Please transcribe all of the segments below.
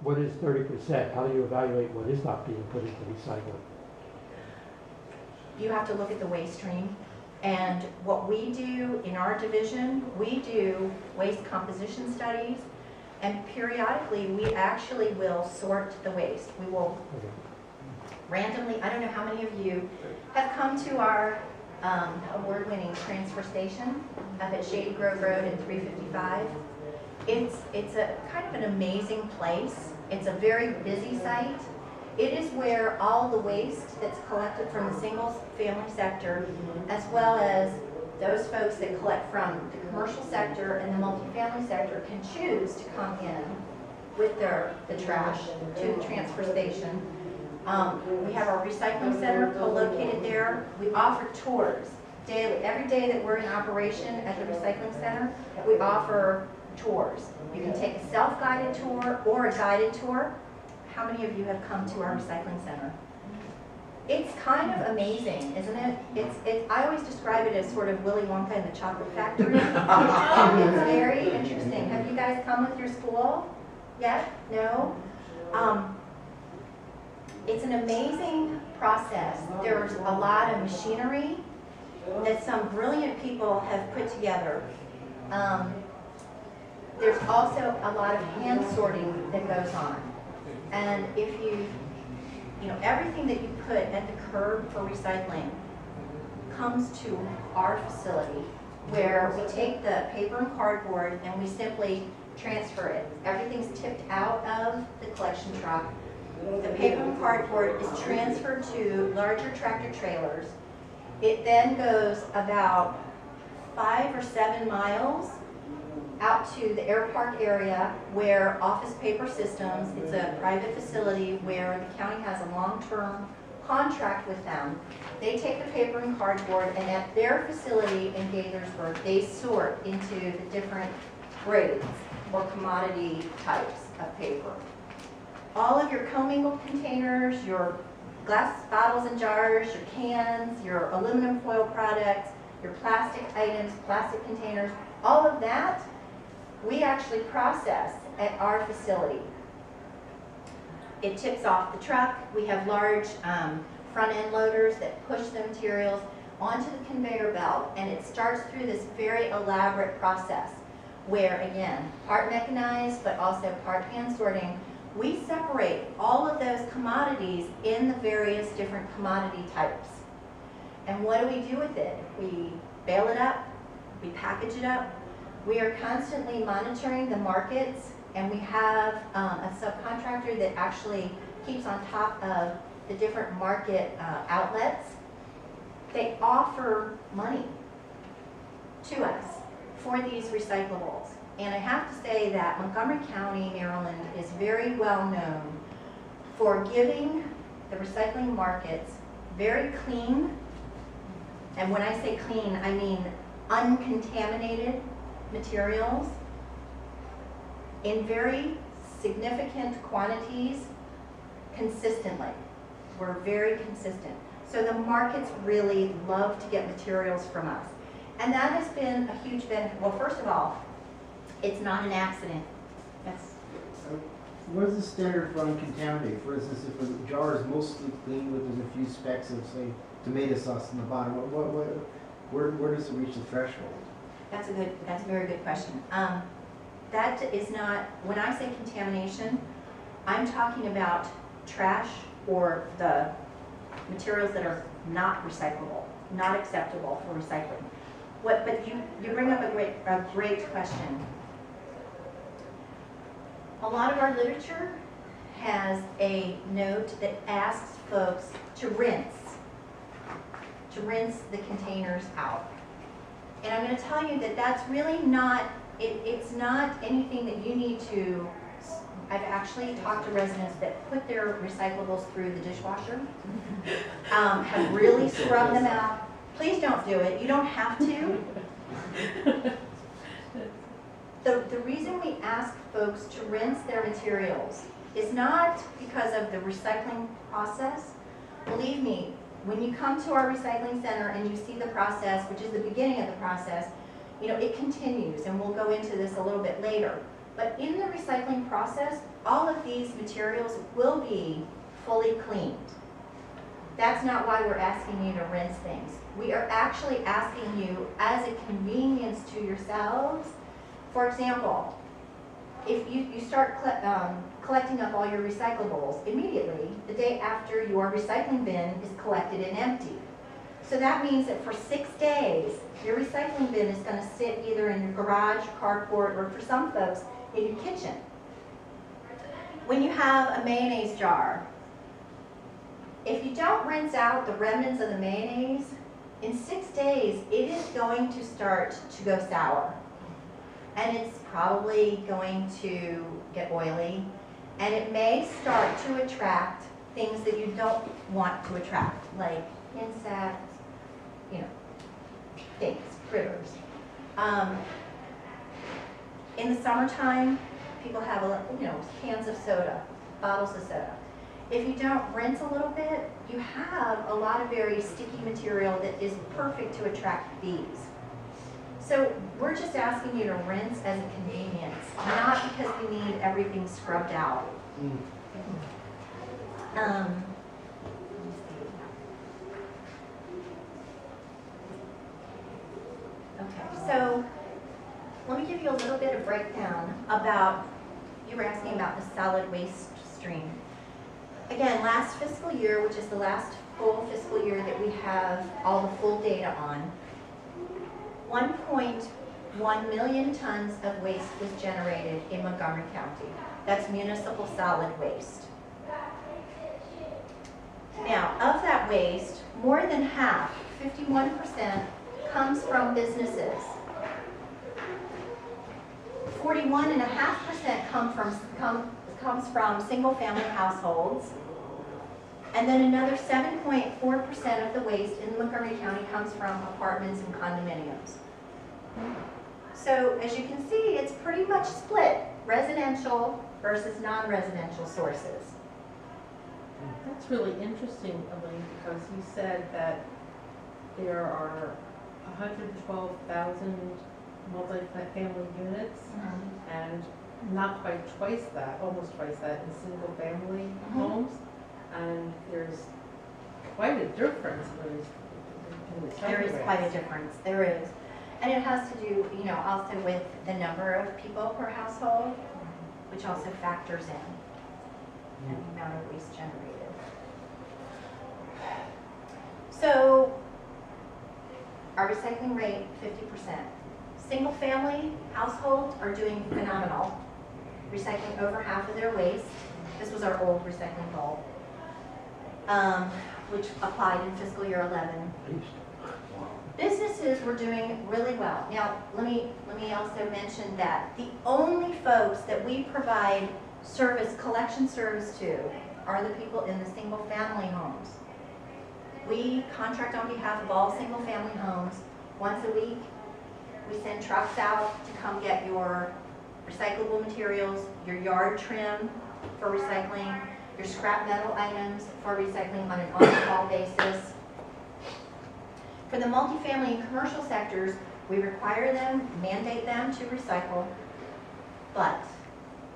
what is 30%? How do you evaluate what is not being put into recycling? You have to look at the waste stream. And what we do in our division, we do waste composition studies, and periodically we actually will sort the waste. We will randomly, I don't know how many of you have come to our award-winning transfer station up at Shady Grove Road in 355. It's a kind of an amazing place. It's a very busy site. It is where all the waste that's collected from the single-family sector, as well as those folks that collect from the commercial sector and the multifamily sector, can choose to come in with the trash to the transfer station. We have our recycling center co-located there. We offer tours daily. Every day that we're in operation at the recycling center, we offer tours. You can take a self-guided tour or a guided tour. How many of you have come to our recycling center? It's kind of amazing, isn't it? I always describe it as sort of Willy Wonka and the Chocolate Factory. It's very interesting. Have you guys come with your school yet? No? It's an amazing process. There's a lot of machinery that some brilliant people have put together. There's also a lot of hand sorting that goes on. And if you know, everything that you put at the curb for recycling comes to our facility, where we take the paper and cardboard and we simply transfer it. Everything's tipped out of the collection truck. The paper and cardboard is transferred to larger tractor trailers. It then goes about 5 or 7 miles out to the Air Park area where Office Paper Systems, it's a private facility where the county has a long-term contract with them. They take the paper and cardboard, and at their facility in Gaithersburg, they sort into the different grades or commodity types of paper. All of your commingled containers, your glass bottles and jars, your cans, your aluminum foil products, your plastic items, plastic containers, all of that we actually process at our facility. It tips off the truck. We have large front-end loaders that push the materials onto the conveyor belt, and it starts through this very elaborate process where, again, part mechanized but also part hand sorting. We separate all of those commodities in the various different commodity types. And what do we do with it? We bale it up, we package it up. We are constantly monitoring the markets, and we have a subcontractor that actually keeps on top of the different market outlets. They offer money to us for these recyclables. And I have to say that Montgomery County, Maryland is very well known for giving the recycling markets very clean, and when I say clean, I mean uncontaminated materials in very significant quantities consistently. We're very consistent. So the markets really love to get materials from us. And that has been a huge benefit. Well, first of all, it's not an accident. That's What is the standard for uncontaminated? For instance, if a jar is mostly clean with there's a few specks of, say, tomato sauce in the bottom, where does it reach the threshold? That's a very good question. That is not, when I say contamination, I'm talking about trash or the materials that are not recyclable, not acceptable for recycling. But you bring up a great question. A lot of our literature has a note that asks folks to rinse the containers out. And I'm going to tell you that that's really not, it's not anything that you need to, I've actually talked to residents that put their recyclables through the dishwasher, have really scrubbed them out. Please don't do it. You don't have to. The reason we ask folks to rinse their materials is not because of the recycling process. Believe me, when you come to our recycling center and you see the process, which is the beginning of the process, you know, it continues, and we'll go into this a little bit later. But in the recycling process, all of these materials will be fully cleaned. That's not why we're asking you to rinse things. We are actually asking you as a convenience to yourselves. For example, if you start collecting up all your recyclables immediately, the day after your recycling bin is collected and emptied. So that means that for 6 days, your recycling bin is going to sit either in your garage, carport, or for some folks, in your kitchen. When you have a mayonnaise jar, if you don't rinse out the remnants of the mayonnaise, in 6 days, it is going to start to go sour. And it's probably going to get oily. And it may start to attract things that you don't want to attract, like insects, things, critters. In the summertime, people have cans of soda, bottles of soda. If you don't rinse a little bit, you have a lot of very sticky material that is perfect to attract bees. So we're just asking you to rinse as a convenience, not because we need everything scrubbed out. Let me see. Okay, so let me give you a little bit of breakdown about, you were asking about the solid waste stream. Again, last fiscal year, which is the last full fiscal year that we have all the full data on, 1.1 million tons of waste was generated in Montgomery County. That's municipal solid waste. Now, of that waste, more than half, 51%, comes from businesses. 41.5% comes from single-family households. And then another 7.4% of the waste in Montgomery County comes from apartments and condominiums. So as you can see, it's pretty much split, residential versus non-residential sources. That's really interesting, Elaine, because you said that there are 112,000 multi-family units and not quite twice that, almost twice that in single-family homes. And there's quite a difference in the There is quite a difference, there is. And it has to do, also with the number of people per household, which also factors in, and the amount of waste generated. So, our recycling rate, 50%. Single-family households are doing phenomenal, recycling over half of their waste. This was our old recycling goal, which applied in fiscal year 11. Businesses were doing really well. Now, let me also mention that the only folks that we provide collection service to are the people in the single-family homes. We contract on behalf of all single-family homes. Once a week, we send trucks out to come get your recyclable materials, your yard trim for recycling, your scrap metal items for recycling on an on-call basis. For the multifamily and commercial sectors, we require them, mandate them to recycle, but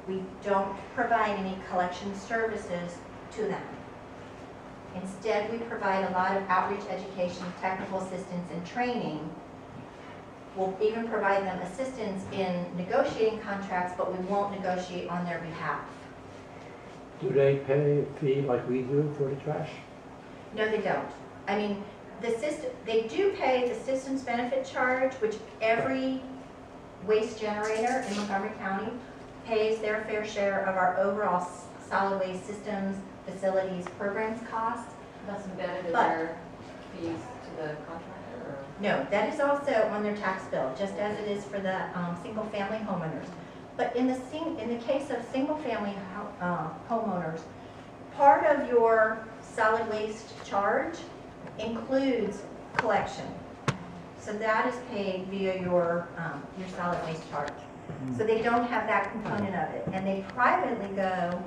we don't provide any collection services to them. Instead, we provide a lot of outreach, education, technical assistance, and training. We'll even provide them assistance in negotiating contracts, but we won't negotiate on their behalf. Do they pay a fee like we do for the trash? No, they don't. I mean, they do pay the systems benefit charge, which every waste generator in Montgomery County pays their fair share of our overall solid waste systems, facilities, programs cost. That's embedded in their fees to the contractor, or? No, that is also on their tax bill, just as it is for the single-family homeowners. But in the case of single-family homeowners, part of your solid waste charge includes collection. So that is paid via your solid waste charge. So they don't have that component of it. And they privately go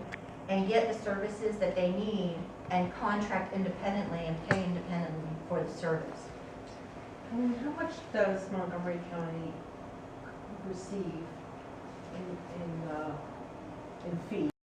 and get the services that they need and contract independently and pay independently for the service. And how much does Montgomery County receive in fees